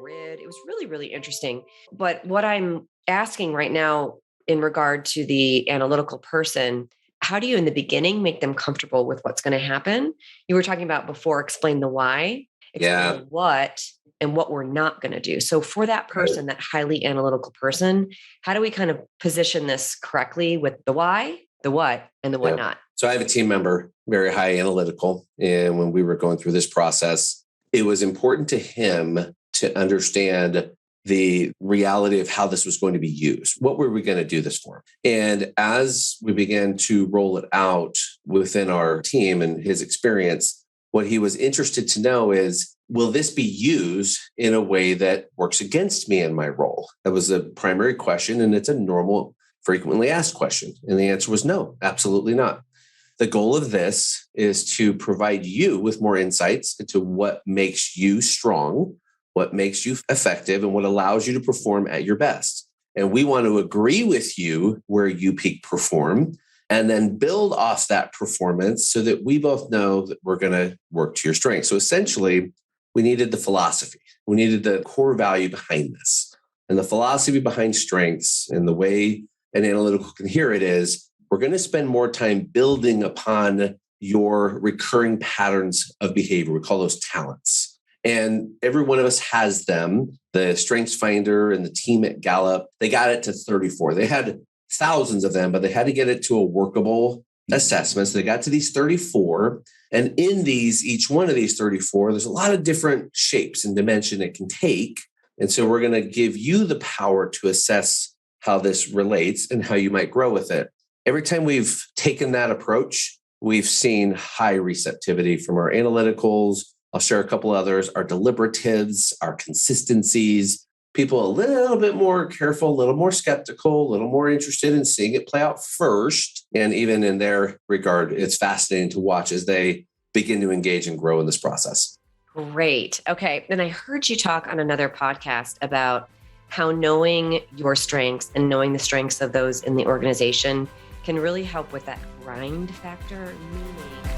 grid. It was really, really interesting. But what I'm asking right now in regard to the analytical person, how do you in the beginning make them comfortable with what's going to happen? You were talking about before, explain the why, explain what, and what we're not going to do. So for that person, that highly analytical person, how do we kind of position this correctly with the why, the what, and the what not? So I have a team member, very high analytical. And when we were going through this process, it was important to him to understand the reality of how this was going to be used. What were we going to do this for? And as we began to roll it out within our team and his experience, what he was interested to know is, will this be used in a way that works against me in my role? That was a primary question, and it's a normal, frequently asked question. And the answer was no, absolutely not. The goal of this is to provide you with more insights into what makes you strong, what makes you effective, and what allows you to perform at your best. And we want to agree with you where you peak perform, and then build off that performance so that we both know that we're going to work to your strength. So essentially, we needed the philosophy. We needed the core value behind this. And the philosophy behind strengths and the way an analytical can hear it is, we're going to spend more time building upon your recurring patterns of behavior. We call those talents. And every one of us has them. The Strengths Finder and the team at GALLUP, they got it to 34. They had thousands of them, but they had to get it to a workable assessment. So they got to these 34. And in these, each one of these 34, there's a lot of different shapes and dimension it can take. And so we're going to give you the power to assess how this relates and how you might grow with it. Every time we've taken that approach, we've seen high receptivity from our analyticals. I'll share a couple others, our deliberatives, our consistencies, people a little bit more careful, a little more skeptical, a little more interested in seeing it play out first. And even in their regard, it's fascinating to watch as they begin to engage and grow in this process. Great. Okay. And I heard you talk on another podcast about how knowing your strengths and knowing the strengths of those in the organization can really help with that grind factor, meaning